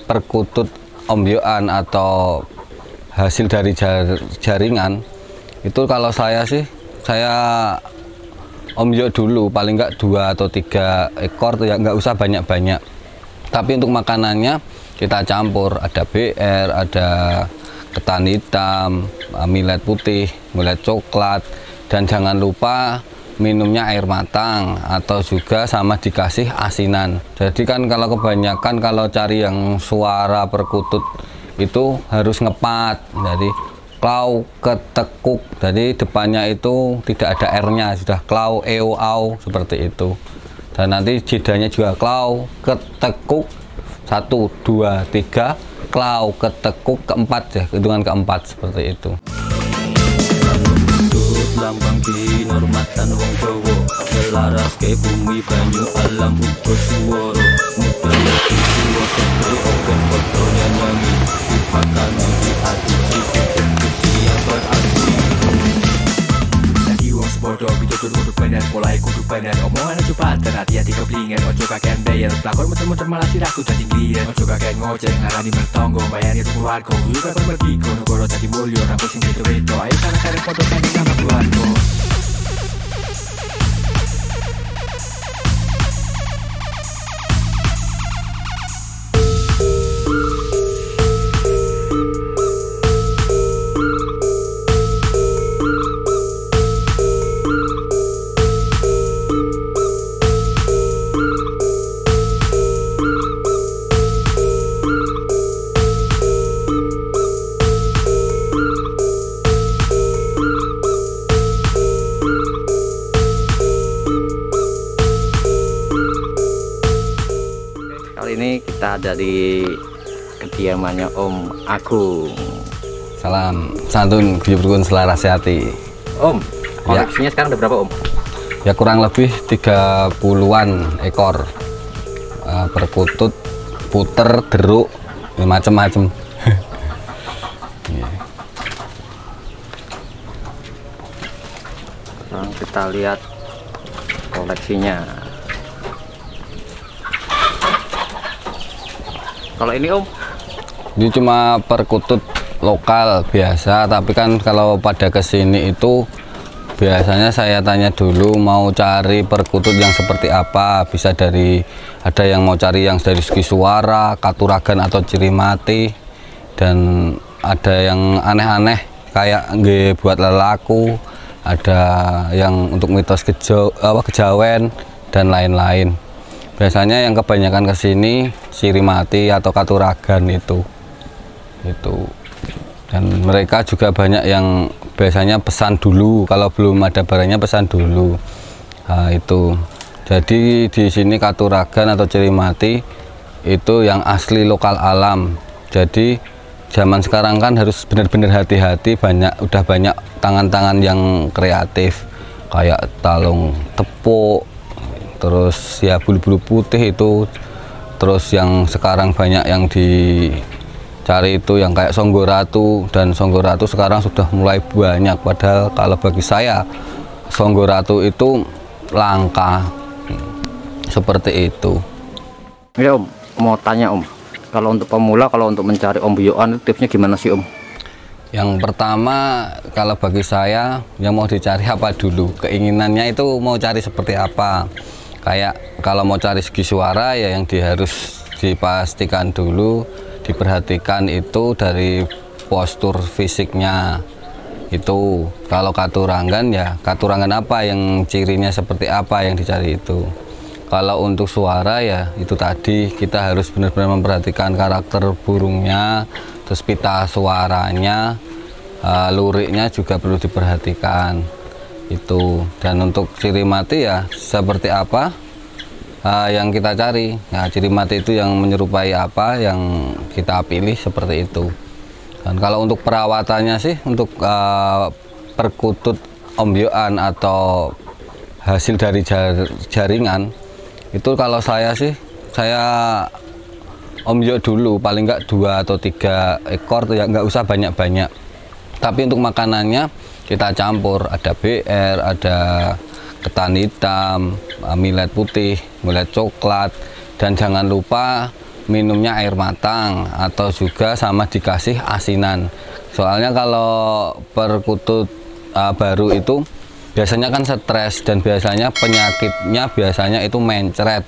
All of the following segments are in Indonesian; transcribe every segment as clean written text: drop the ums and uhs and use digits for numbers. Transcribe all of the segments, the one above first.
perkutut ombyokan atau hasil dari jaringan itu, kalau saya sih, saya ombyok dulu paling nggak 2 atau 3 ekor ya, nggak usah banyak-banyak. Tapi untuk makanannya kita campur, ada BR, ada ketan hitam, millet putih, millet coklat, dan jangan lupa minumnya air matang atau juga sama dikasih asinan. Jadi kan kalau kebanyakan kalau cari yang suara perkutut itu harus ngepat, jadi klau ketekuk, jadi depannya itu tidak ada R-nya, sudah klau eo au seperti itu. Dan nanti jedanya juga klau ketekuk 1 2 3, klau ketekuk keempat ya, hitungan keempat seperti itu. Lambang kinurmatan wong Jawa, selaras ke bumi banyu alam uga suwara, mudhun jiwa satri open fotonya nyanyi, dipakan di ati siap berarti. Lagi wong sepodo pitutur kudu bener, pola kudu bener, omongan aja paten, hati-hati keblingen, ojo kakean bayar, pelakon muter-muter malah sirahku jadi ngliyen, ojo kakean ngoceh ngarani mertonggo, bayani tuku warga, yuk kakon mergiko, negoro jadi mulyo, rampus sing gitu-gitu, ayo karek-karek foto pending nama keluarga. Kali ini kita ada di kediamannya Om Agung. Salam santun guyub rukun selaras hati. Om, koleksinya sekarang ada berapa Om? Ya kurang lebih 30-an ekor perkutut, puter, deruk, macam-macam. Sekarang kita lihat koleksinya. Kalau ini Om? Ini cuma perkutut lokal biasa, tapi kan kalau pada kesini itu biasanya saya tanya dulu mau cari perkutut yang seperti apa. Bisa dari, ada yang mau cari yang dari segi suara, katuragan atau ciri mati, dan ada yang aneh-aneh kayak nggih buat lelaku, ada yang untuk mitos kejawen dan lain-lain. Biasanya yang kebanyakan kesini siri mati atau katuragan itu. Dan mereka juga banyak yang biasanya pesan dulu, kalau belum ada barangnya pesan dulu. Nah, itu. Jadi di sini katuragan atau ciri mati itu yang asli lokal alam. Jadi zaman sekarang kan harus benar-benar hati-hati, udah banyak tangan-tangan yang kreatif kayak talung tepuk, terus ya bulu-bulu putih itu, terus yang sekarang banyak yang dicari itu yang kayak Songgoratu, dan Songgoratu sekarang sudah mulai banyak, padahal kalau bagi saya Songgoratu itu langka seperti itu. Ya Om, mau tanya Om, kalau untuk pemula, kalau untuk mencari ombyokan tipsnya gimana sih Om? Yang pertama, kalau bagi saya yang mau dicari apa dulu, keinginannya itu mau cari seperti apa. Kayak kalau mau cari segi suara ya yang harus dipastikan dulu, diperhatikan itu dari postur fisiknya. Itu kalau katurangan ya katurangan apa yang cirinya seperti apa yang dicari itu. Kalau untuk suara ya itu tadi kita harus benar-benar memperhatikan karakter burungnya, terus pita suaranya, luriknya juga perlu diperhatikan. Itu. Dan untuk ciri mati ya seperti apa yang kita cari. Nah, ciri mati itu yang menyerupai apa yang kita pilih seperti itu. Dan kalau untuk perawatannya sih, untuk perkutut ombyokan atau hasil dari jaringan itu, kalau saya sih, saya ombyok dulu paling nggak 2 atau 3 ekor ya, nggak usah banyak-banyak. Tapi untuk makanannya kita campur, ada BR, ada ketan hitam, millet putih, millet coklat, dan jangan lupa minumnya air matang atau juga sama dikasih asinan. Soalnya kalau perkutut baru itu biasanya kan stres dan biasanya penyakitnya biasanya itu mencret.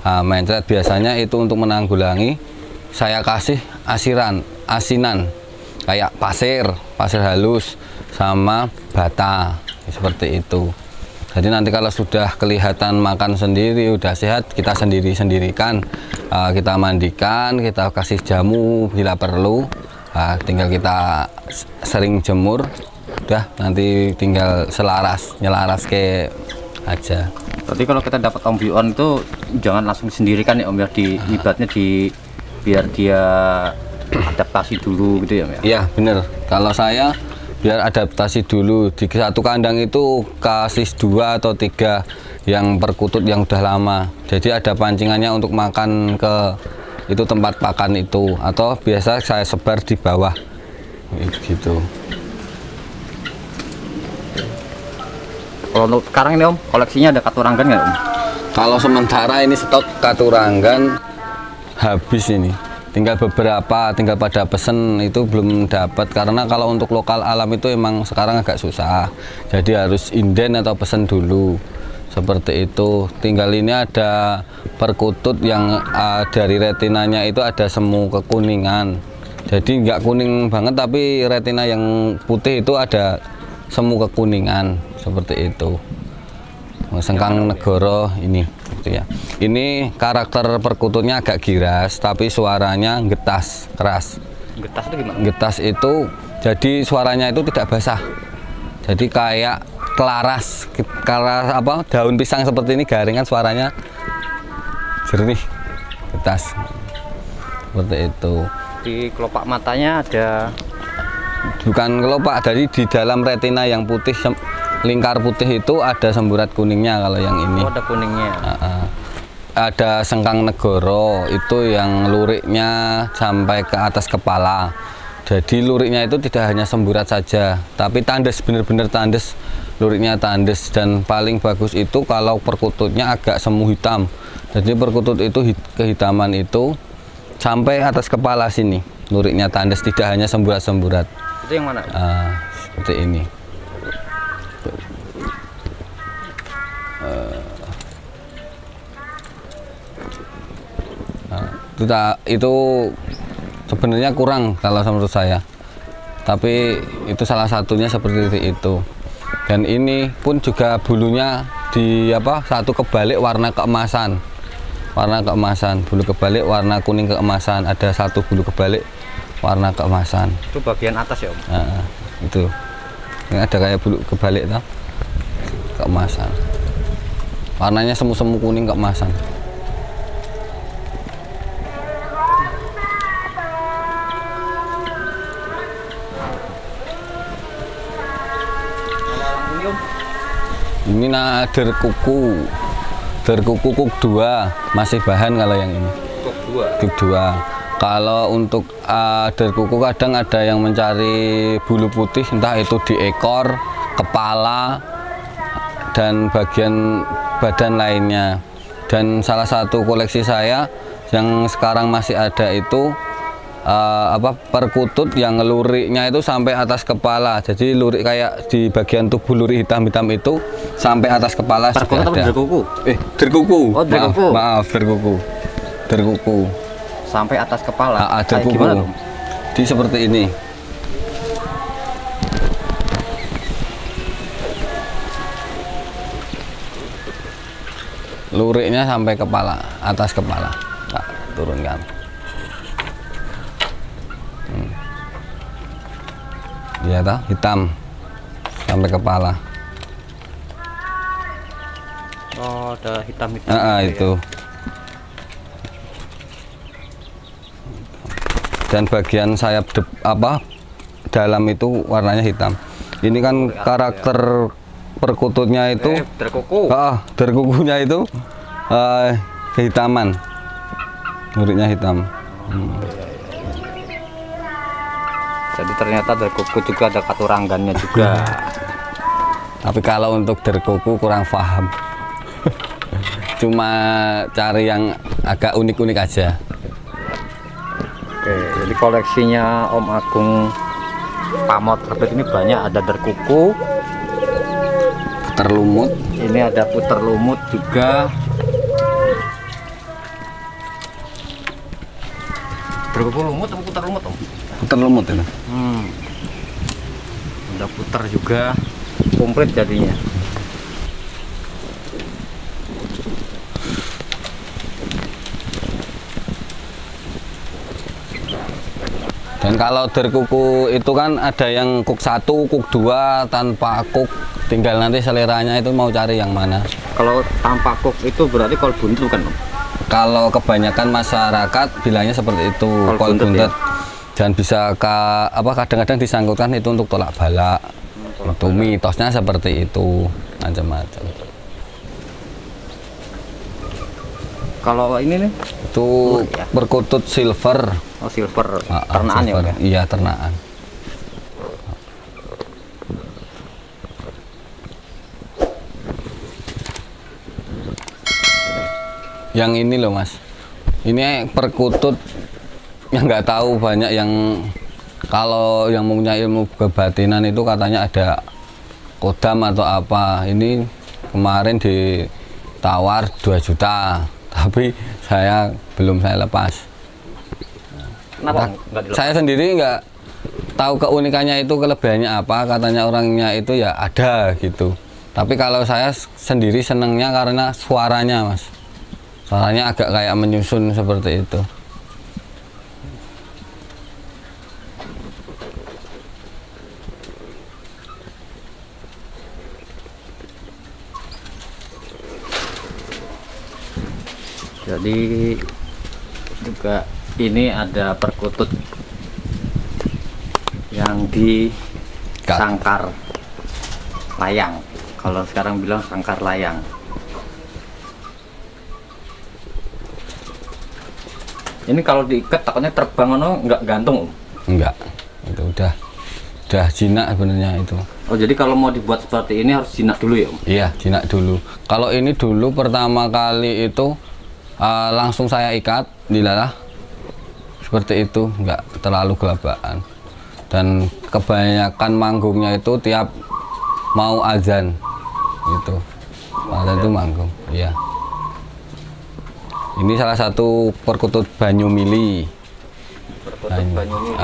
Mencret biasanya itu untuk menanggulangi saya kasih asinan kayak pasir halus sama bata seperti itu. Jadi nanti kalau sudah kelihatan makan sendiri, udah sehat, kita sendirikan, kita mandikan, kita kasih jamu bila perlu, tinggal kita sering jemur, udah nanti tinggal nyelaras ke aja. Berarti kalau kita dapat ombyoan itu jangan langsung sendirikan ya Om ya, ibaratnya biar dia adaptasi dulu gitu ya Om ya? Iya bener, kalau saya biar adaptasi dulu. Di satu kandang itu kasih 2 atau 3 yang perkutut yang udah lama, jadi ada pancingannya untuk makan ke itu tempat pakan itu, atau biasa saya sebar di bawah gitu. Kalau untuk sekarang ini Om, koleksinya ada katuranggan nggak Om? Kalau sementara ini stok katuranggan habis ini, tinggal beberapa, tinggal pada pesen itu belum dapat, karena kalau untuk lokal alam itu emang sekarang agak susah, jadi harus inden atau pesen dulu seperti itu. Tinggal ini ada perkutut yang dari retinanya itu ada semu kekuningan, jadi nggak kuning banget tapi retina yang putih itu ada semu kekuningan seperti itu. Sengkang Negoro ini gitu ya. Ini karakter perkututnya agak giras tapi suaranya getas, keras. Getas itu gimana? Getas itu jadi suaranya itu tidak basah. Jadi kayak kelaras apa daun pisang seperti ini garing kan suaranya jernih, getas. Seperti itu. Di kelopak matanya ada, bukan kelopak, dari di dalam retina yang putih, lingkar putih itu ada semburat kuningnya kalau yang ini. Oh, ada kuningnya. Ada Sengkang Negoro itu yang luriknya sampai ke atas kepala. Jadi luriknya itu tidak hanya semburat saja, tapi tandes, benar-benar tandes, luriknya tandes. Dan paling bagus itu kalau perkututnya agak semu hitam. Jadi perkutut itu kehitaman itu sampai atas kepala sini, luriknya tandes, tidak hanya semburat-semburat. Itu yang mana? Seperti ini. Itu sebenarnya kurang kalau menurut saya, tapi itu salah satunya seperti itu. Dan ini pun juga bulunya di satu kebalik warna keemasan, bulu kebalik warna kuning keemasan, ada satu bulu kebalik warna keemasan. Itu bagian atas ya Om? Itu yang ada kayak bulu kebalik tuh, keemasan, warnanya semu-semu kuning keemasan. Ini derkuku kuk 2 masih bahan kalau yang ini. Kuk 2. Kalau untuk derkuku kadang ada yang mencari bulu putih, entah itu di ekor, kepala, dan bagian badan lainnya. Dan salah satu koleksi saya yang sekarang masih ada itu perkutut yang luriknya itu sampai atas kepala. Jadi lurik kayak di bagian tubuh lurik hitam-hitam itu sampai atas kepala. Perkutut atau derkuku? Derkuku. Oh, derkuku. Maaf, derkuku. Sampai atas kepala. Derkuku. Gimana, Di seperti ini. Luriknya sampai kepala, atas kepala. Tak turunkan. Ya toh, hitam sampai kepala. Oh, ada hitam-hitam. Itu. Ya. Dan bagian sayap dalam itu warnanya hitam. Ini kan karakter perkututnya itu. Derkuku. Derkukunya itu kehitaman. Luriknya hitam. Jadi ternyata derkuku juga ada katuranggannya juga. Tapi kalau untuk derkuku kurang paham. Cuma cari yang agak unik-unik aja. Di koleksinya Om Agung Pamotrebet ini banyak, ada derkuku, Puter lumut. ini ada puter lumut juga. Derkuku lumut atau puter lumut Om? Puter lumut itu. Ada puter juga, komplit jadinya. Dan kalau derkuku itu kan ada yang kuk 1, kuk 2 tanpa kuk, tinggal nanti seleranya itu mau cari yang mana. Kalau tanpa kuk itu berarti kol buntet bukan Om? Kalau kebanyakan masyarakat bilangnya seperti itu, kol buntet. Ya? Dan bisa kadang-kadang disangkutkan itu untuk tolak balak. Itu mitosnya seperti itu, macam-macam. Kalau ini nih? Itu ya. perkutut silver. Oh silver, ternaan ya Om? Iya, ternaan. Yang ini loh Mas, ini perkutut yang nggak tahu banyak yang kalau yang punya ilmu kebatinan itu katanya ada kodam atau apa. Ini kemarin ditawar 2 juta, tapi belum saya lepas. Kenapa nggak dilepas? Saya sendiri nggak tahu keunikannya itu, kelebihannya apa. Katanya orangnya itu ya ada gitu. Tapi kalau saya sendiri senengnya karena suaranya Mas. Suaranya agak kayak menyusun seperti itu. Jadi juga ini ada perkutut yang di sangkar layang. Kalau sekarang bilang sangkar layang. Ini kalau diikat takutnya terbang nggak gantung Om? Enggak, itu udah jinak sebenarnya itu. Oh jadi kalau mau dibuat seperti ini harus jinak dulu ya Om? Iya, jinak dulu. Kalau ini dulu pertama kali itu langsung saya ikat, dilalah seperti itu, enggak terlalu gelabakan. Dan kebanyakan manggungnya itu tiap mau azan itu, azan itu manggung. Iya. Ini salah satu perkutut Banyumili. Perkutut Banyumili.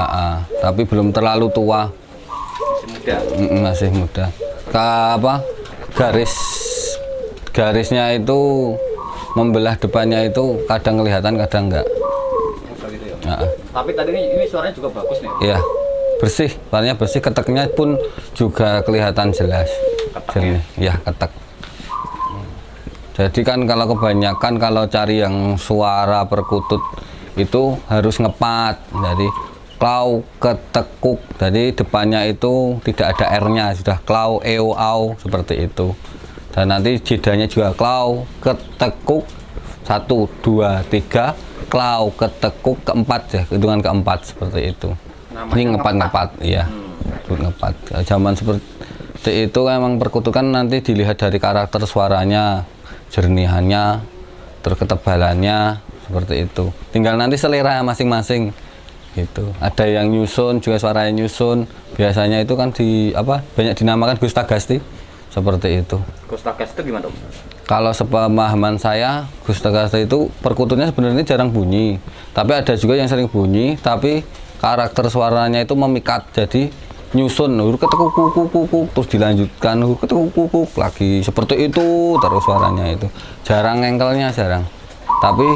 Tapi belum terlalu tua. Masih muda. Masih muda. Garisnya itu membelah depannya itu kadang kelihatan, kadang enggak. Gitu ya. Tapi tadi ini suaranya juga bagus nih. Iya, bersih, suaranya bersih, keteknya pun juga kelihatan jelas. Jernih, ya ketek. Jadi kan kalau kebanyakan kalau cari yang suara perkutut itu harus ngepat. Jadi klau ketekuk. Jadi depannya itu tidak ada R-nya, sudah klau eo au seperti itu. Dan nanti jedanya juga klau ketekuk 1 2 3 klau ketekuk keempat ya, hitungan keempat seperti itu. Namanya ini ngepat, iya. Ngepat. Zaman seperti itu emang perkutut kan nanti dilihat dari karakter suaranya, jernihannya, terus ketebalannya seperti itu. Tinggal nanti selera masing-masing gitu. Ada yang nyusun juga, suaranya nyusun. Biasanya itu kan banyak dinamakan Gustagasti seperti itu. Gustagasti gimana Om? Kalau sepemahaman saya, Gustagasti itu perkututnya sebenarnya jarang bunyi. Tapi ada juga yang sering bunyi, tapi karakter suaranya itu memikat. Jadi nyusun huruf ketekuk kuk terus dilanjutkan huruf ketekuk kuk lagi seperti itu terus suaranya itu. Jarang engkelnya, jarang. Tapi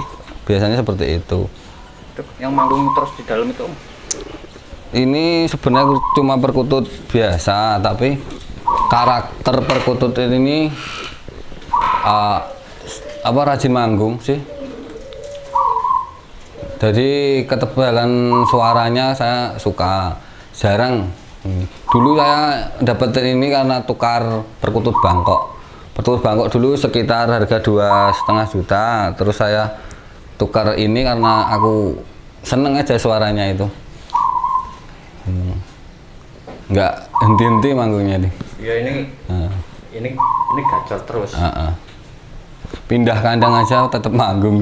biasanya seperti itu. Yang manggung terus di dalam itu Om? Ini sebenarnya cuma perkutut biasa, tapi karakter perkutut ini rajin manggung sih. Jadi ketebalan suaranya saya suka. Jarang. Dulu saya dapetin ini karena tukar perkutut Bangkok. Perkutut Bangkok dulu sekitar harga 2,5 juta. Terus saya tukar ini karena aku seneng aja suaranya itu. Nggak henti-henti manggungnya nih. Iya ini gacor terus. Pindah kandang aja tetap manggung.